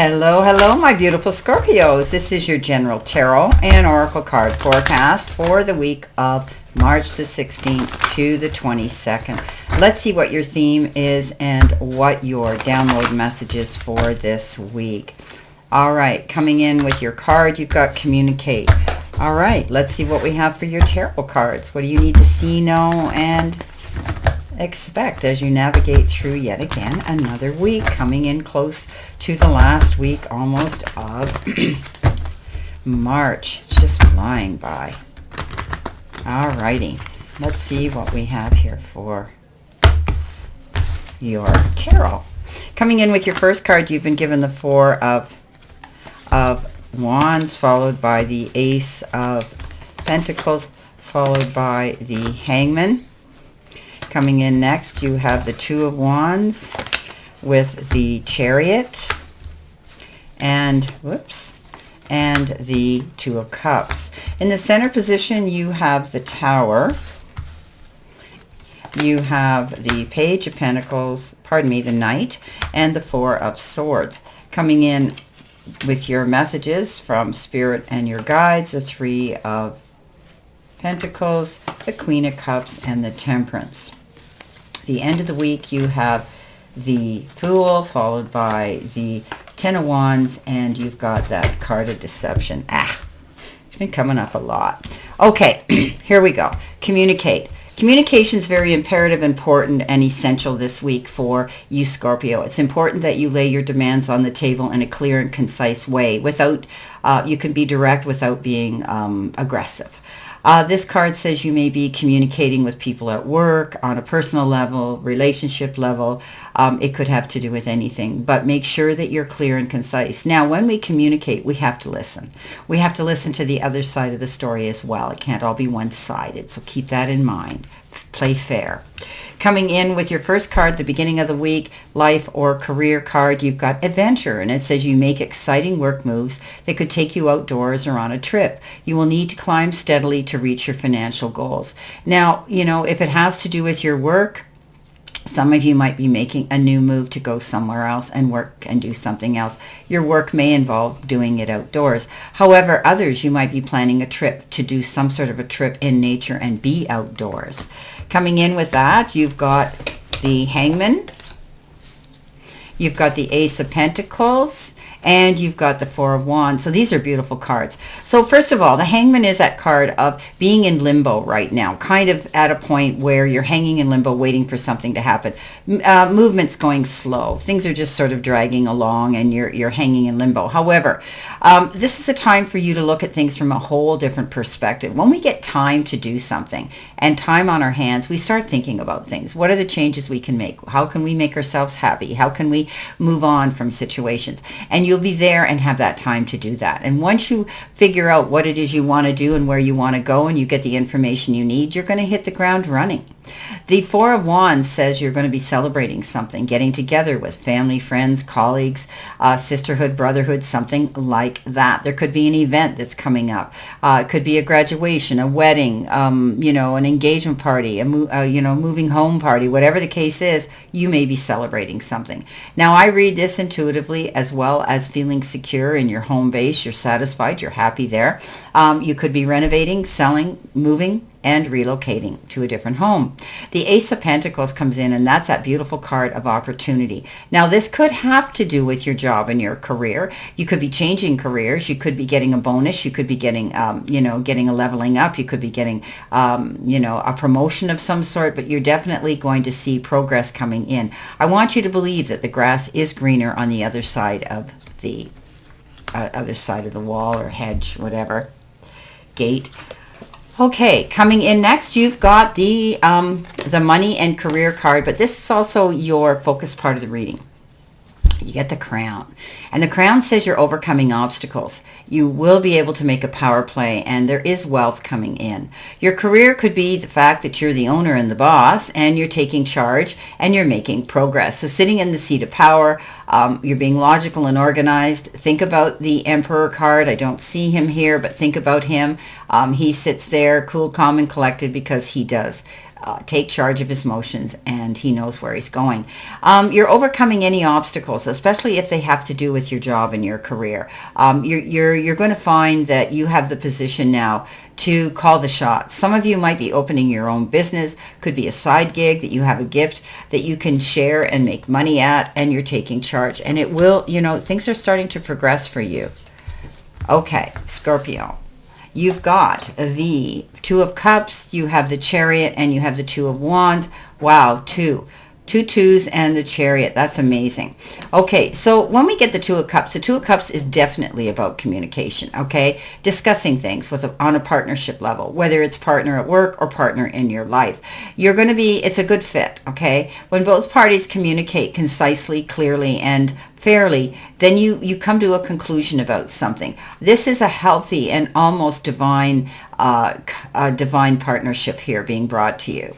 Hello, hello, my beautiful Scorpios. This is your general tarot and oracle card forecast for the week of March the 16th to the 22nd. Let's see what your theme is and what your download message is for this week. All right, coming in with your card, you've got communicate. All right, let's see what we have for your tarot cards. What do you need to see, know, and expect as you navigate through yet again another week, coming in close to the last week almost of March. It's just flying by. Alrighty, let's see what we have here for your tarot. Coming in with your first card, you've been given the Four of Wands, followed by the Ace of Pentacles, followed by the Hangman. Coming in next, you have the Two of Wands with the Chariot and the Two of Cups. In the center position, you have the Tower. You have the Page of Pentacles, the Knight, and the Four of Swords. Coming in with your messages from Spirit and your guides, the Three of Pentacles, the Queen of Cups, and the Temperance. The end of the week, you have the Fool, followed by the Ten of Wands, and you've got that card of Deception. It's been coming up a lot. Okay, here we go. Communicate. Communication is very imperative, important, and essential this week for you, Scorpio. It's important that you lay your demands on the table in a clear and concise way. You can be direct without being aggressive. This card says you may be communicating with people at work, on a personal level, relationship level. It could have to do with anything, but make sure that you're clear and concise. Now, when we communicate, we have to listen. We have to listen to the other side of the story as well. It can't all be one-sided, so keep that in mind. Play fair. Coming in with your first card, the beginning of the week, life or career card, you've got adventure, and it says you make exciting work moves that could take you outdoors or on a trip. You will need to climb steadily to reach your financial goals. Now, if it has to do with your work, some of you might be making a new move to go somewhere else and work and do something else. Your work may involve doing it outdoors. However, others, you might be planning a trip to do some sort of a trip in nature and be outdoors. Coming in with that, you've got the Hangman, you've got the Ace of Pentacles, and you've got the Four of Wands. So these are beautiful cards. So first of all, the Hangman is that card of being in limbo right now, kind of at a point where you're hanging in limbo waiting for something to happen. Movement's going slow. Things are just sort of dragging along and you're hanging in limbo. However, this is a time for you to look at things from a whole different perspective. When we get time to do something and time on our hands, we start thinking about things. What are the changes we can make? How can we make ourselves happy? How can we move on from situations? And you'll be there and have that time to do that. And once you figure out what it is you want to do and where you want to go and you get the information you need, you're going to hit the ground running. The Four of Wands says you're going to be celebrating something, getting together with family, friends, colleagues, sisterhood, brotherhood, something like that. There could be an event that's coming up. It could be a graduation, a wedding, an engagement party, a moving home party, whatever the case is, you may be celebrating something. Now, I read this intuitively as well as feeling secure in your home base. You're satisfied, you're happy there. You could be renovating, selling, moving, and relocating to a different home. The Ace of Pentacles comes in, and that's that beautiful card of opportunity. Now, this could have to do with your job and your career. You could be changing careers. You could be getting a bonus. You could be getting, getting a leveling up. You could be getting, a promotion of some sort, but you're definitely going to see progress coming in. I want you to believe that the grass is greener on the other side of the wall or hedge, whatever, gate. Okay, coming in next, you've got the money and career card, but this is also your focus part of the reading. You get the Crown. And the Crown says you're overcoming obstacles. You will be able to make a power play, and there is wealth coming in. Your career could be the fact that you're the owner and the boss, and you're taking charge, and you're making progress. So sitting in the seat of power, you're being logical and organized. Think about the Emperor card. I don't see him here, but think about him. He sits there cool, calm, and collected because he does take charge of his emotions, and he knows where he's going. You're overcoming any obstacles, especially if they have to do with your job and your career. You're going to find that you have the position now to call the shots. Some of you might be opening your own business, could be a side gig that you have a gift that you can share and make money at, and you're taking charge. And it will, things are starting to progress for you. Okay, Scorpio. You've got the Two of Cups, you have the Chariot, and you have the Two of Wands. Wow, two twos and the Chariot. That's amazing. Okay, so when we get the Two of Cups, the Two of Cups is definitely about communication, okay? Discussing things on a partnership level, whether it's partner at work or partner in your life. It's a good fit, okay? When both parties communicate concisely, clearly, and fairly, then you come to a conclusion about something. This is a healthy and almost divine partnership here being brought to you.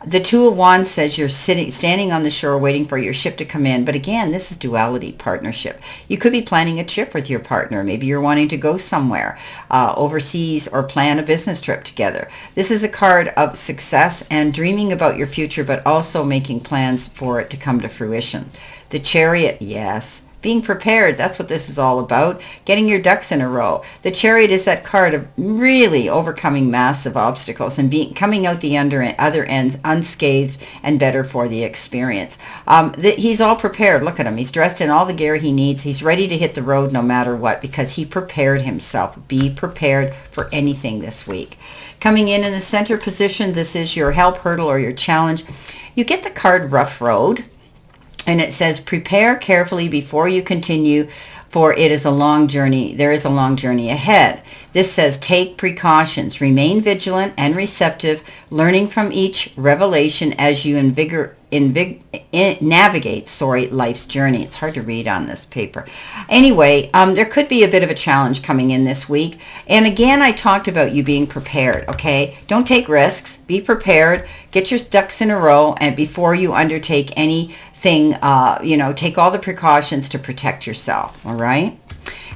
The Two of Wands says you're standing on the shore waiting for your ship to come in. But again, this is duality partnership. You could be planning a trip with your partner. Maybe you're wanting to go somewhere overseas or plan a business trip together. This is a card of success and dreaming about your future, but also making plans for it to come to fruition. The Chariot, yes. Being prepared, that's what this is all about. Getting your ducks in a row. The Chariot is that card of really overcoming massive obstacles and coming out the other ends unscathed and better for the experience. He's all prepared. Look at him. He's dressed in all the gear he needs. He's ready to hit the road no matter what because he prepared himself. Be prepared for anything this week. Coming in the center position, this is your help, hurdle, or your challenge. You get the card Rough Road. And it says, prepare carefully before you continue, for it is a long journey. There is a long journey ahead. This says, take precautions, remain vigilant and receptive, learning from each revelation as you navigate life's journey. It's hard to read on this paper. Anyway, there could be a bit of a challenge coming in this week. And again, I talked about you being prepared, okay? Don't take risks. Be prepared. Get your ducks in a row, and before you undertake anything, take all the precautions to protect yourself, all right?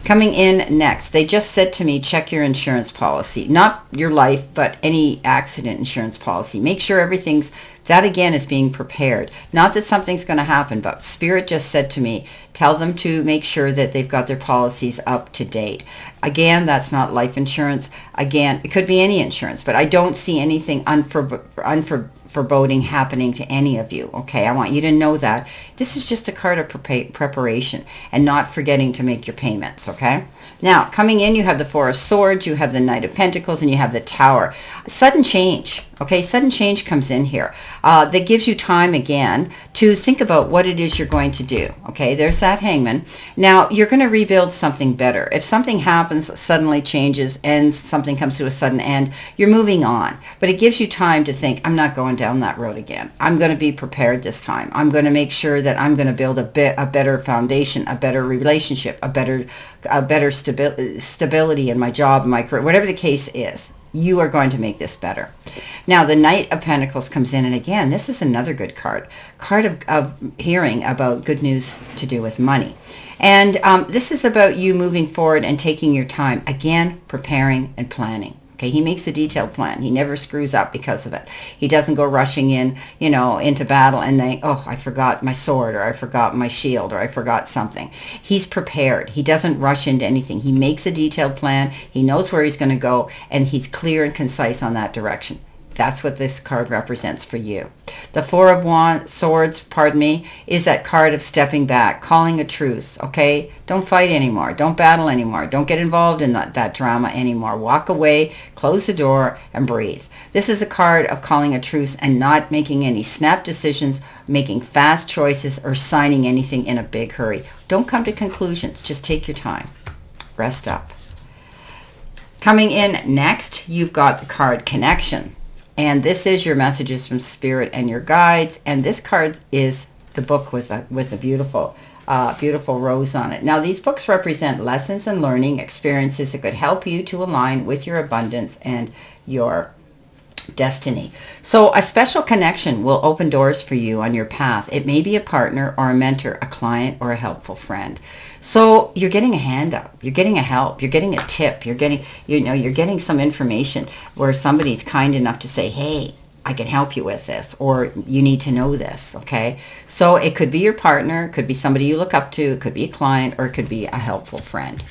Coming in next, they just said to me, check your insurance policy. Not your life, but any accident insurance policy. Make sure that again is being prepared. Not that something's going to happen, but Spirit just said to me, tell them to make sure that they've got their policies up to date. Again, that's not life insurance. Again, it could be any insurance, but I don't see anything foreboding happening to any of you, okay? I want you to know that. This is just a card of preparation and not forgetting to make your payments, okay? Now, coming in, you have the Four of Swords, you have the Knight of Pentacles, and you have the Tower. Sudden change, okay? Sudden change comes in here. That gives you time, again, to think about what it is you're going to do, okay? There's that Hangman. Now, you're going to rebuild something better. If something happens, suddenly changes, and something comes to a sudden end, you're moving on. But it gives you time to think, I'm not going down that road again. I'm going to be prepared this time. I'm going to make sure that I'm going to build a better foundation, a better relationship, a better stability in my job, in my career, whatever the case is. You are going to make this better. Now, the Knight of Pentacles comes in, and again, this is another good card of hearing about good news to do with money. And this is about you moving forward and taking your time, again, preparing and planning. Okay, he makes a detailed plan. He never screws up because of it. He doesn't go rushing into battle and think, oh, I forgot my sword, or I forgot my shield, or I forgot something. He's prepared. He doesn't rush into anything. He makes a detailed plan. He knows where he's going to go, and he's clear and concise on that direction. That's what this card represents for you. The Four of Swords, is that card of stepping back, calling a truce, okay? Don't fight anymore. Don't battle anymore. Don't get involved in that drama anymore. Walk away, close the door, and breathe. This is a card of calling a truce and not making any snap decisions, making fast choices, or signing anything in a big hurry. Don't come to conclusions. Just take your time. Rest up. Coming in next, you've got the card Connection. And this is your messages from Spirit and your guides. And this card is the book with a beautiful rose on it. Now, these books represent lessons and learning experiences that could help you to align with your abundance and your destiny. So a special connection will open doors for you on your path. It may be a partner or a mentor, a client, or a helpful friend. So you're getting a hand up, you're getting a help, you're getting a tip, you're getting some information where somebody's kind enough to say, hey, I can help you with this, or you need to know this, okay? So it could be your partner, it could be somebody you look up to, it could be a client, or it could be a helpful friend.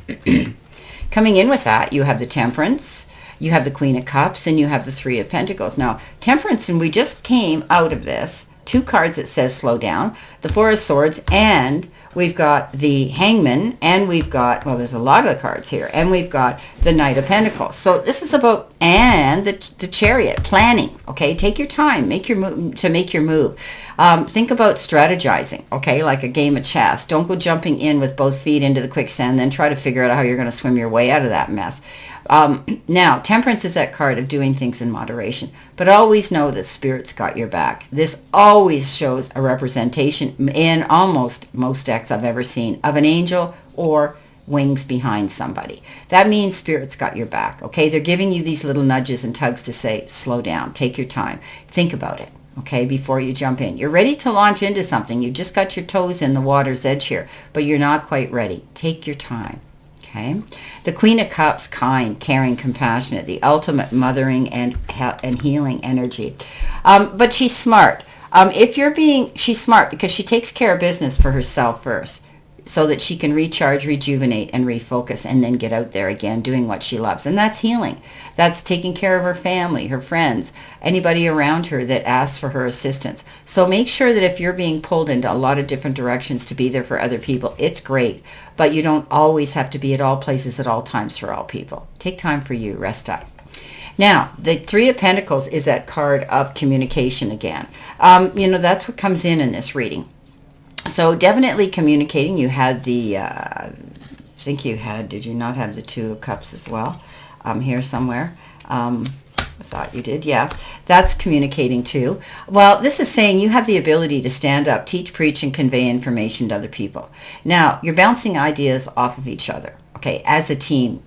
Coming in with that, you have the Temperance, you have the Queen of Cups, and you have the Three of Pentacles. Now, Temperance, and we just came out of this, 2 cards that says slow down, the Four of Swords, and we've got the Hangman, and we've got, well, there's a lot of cards here, and we've got the Knight of Pentacles. So this is about, and the Chariot, planning, okay? Take your time, make your move, to make your move. Think about strategizing, okay, like a game of chess. Don't go jumping in with both feet into the quicksand, then try to figure out how you're going to swim your way out of that mess. Now, Temperance is that card of doing things in moderation, but always know that Spirit's got your back. This always shows a representation in almost most decks I've ever seen of an angel or wings behind somebody. That means Spirit's got your back, okay? They're giving you these little nudges and tugs to say, slow down, take your time, think about it, okay, before you jump in. You're ready to launch into something. You've just got your toes in the water's edge here, but you're not quite ready. Take your time. Okay. The Queen of Cups, kind, caring, compassionate, the ultimate mothering and healing energy. But she's smart. She's smart because she takes care of business for herself first, so that she can recharge, rejuvenate, and refocus, and then get out there again doing what she loves. And that's healing. That's taking care of her family, her friends, anybody around her that asks for her assistance. So make sure that if you're being pulled into a lot of different directions to be there for other people, it's great. But you don't always have to be at all places at all times for all people. Take time for you. Rest up. Now, the Three of Pentacles is that card of communication again. That's what comes in this reading. So definitely communicating. You had the, I think you had, did you not have the Two of Cups as well? Here somewhere. I thought you did, yeah. That's communicating too. Well, this is saying you have the ability to stand up, teach, preach, and convey information to other people. Now, you're bouncing ideas off of each other, okay, as a team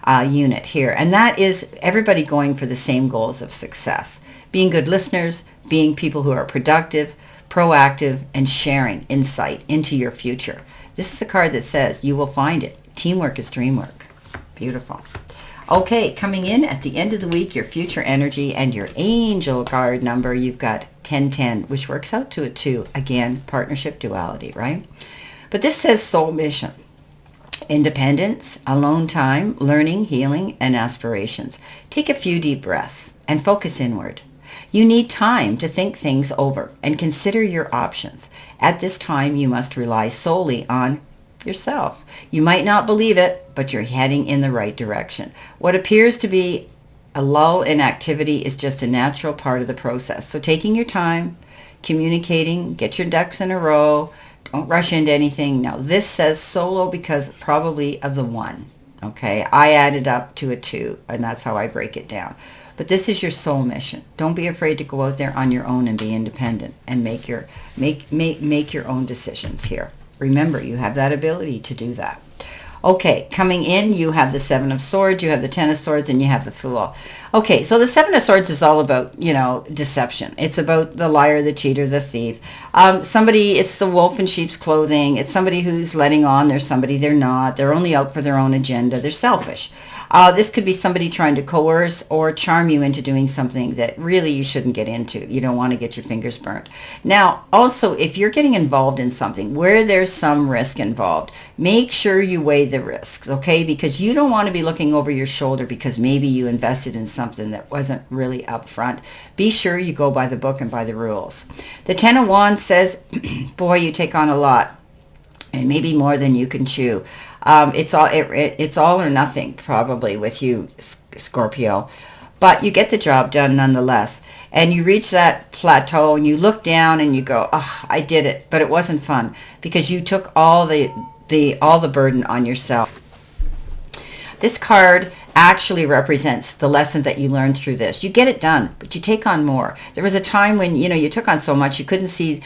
unit here. And that is everybody going for the same goals of success. Being good listeners, being people who are productive, proactive, and sharing insight into your future. This is a card that says you will find it. Teamwork is dream work. Beautiful. Okay, coming in at the end of the week, your future energy and your angel card number, you've got 1010, which works out to a 2. Again, partnership duality, right? But this says soul mission. Independence, alone time, learning, healing, and aspirations. Take a few deep breaths and focus inward. You need time to think things over and consider your options. At this time, you must rely solely on yourself. You might not believe it, but you're heading in the right direction. What appears to be a lull in activity is just a natural part of the process. So taking your time, communicating, get your ducks in a row, don't rush into anything. Now, this says solo because probably of the 1. Okay, I added up to a 2, and that's how I break it down. But this is your soul mission. Don't be afraid to go out there on your own and be independent and make your own decisions here. Remember, you have that ability to do that. Okay, coming in, you have the Seven of Swords, you have the Ten of Swords, and you have the Fool. Okay, so the Seven of Swords is all about, deception. It's about the liar, the cheater, the thief. It's the wolf in sheep's clothing. It's somebody who's letting on there's somebody they're not. They're only out for their own agenda. They're selfish. This could be somebody trying to coerce or charm you into doing something that really you shouldn't get into. You don't want to get your fingers burnt. Now, also, if you're getting involved in something where there's some risk involved, make sure you weigh the risks, okay? Because you don't want to be looking over your shoulder because maybe you invested in something that wasn't really upfront. Be sure you go by the book and by the rules. The Ten of Wands says, boy, you take on a lot, and maybe more than you can chew. It's all or nothing probably with you, Scorpio, but you get the job done nonetheless. And you reach that plateau and you look down and you go, oh, I did it, but it wasn't fun because you took all the burden on yourself. This card actually represents the lesson that you learned through this. You get it done, but you take on more. There was a time when, you took on so much you couldn't see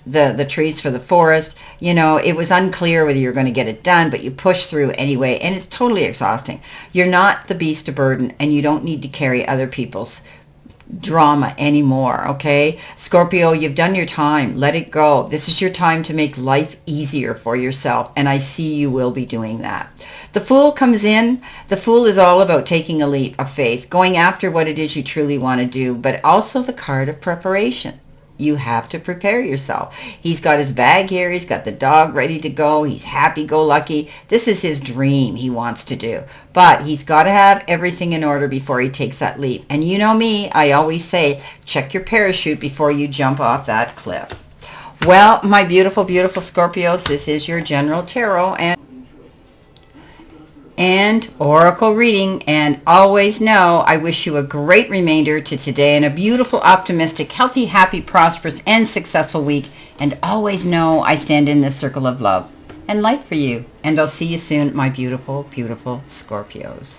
the trees for the forest. It was unclear whether you're going to get it done, but you push through anyway, and it's totally exhausting. You're not the beast of burden, and you don't need to carry other people's drama anymore, okay? Scorpio, you've done your time. Let it go. This is your time to make life easier for yourself, and I see you will be doing that. The Fool comes in. The Fool is all about taking a leap of faith, going after what it is you truly want to do, but also the card of preparation. You have to prepare yourself. He's got his bag here. He's got the dog ready to go. He's happy-go-lucky. This is his dream he wants to do. But he's got to have everything in order before he takes that leap. And you know me, I always say, check your parachute before you jump off that cliff. Well, my beautiful, beautiful Scorpios, this is your General Tarot and Oracle reading, and always know I wish you a great remainder to today and a beautiful, optimistic, healthy, happy, prosperous, and successful week. And always know I stand in this circle of love and light for you. And I'll see you soon, my beautiful, beautiful Scorpios.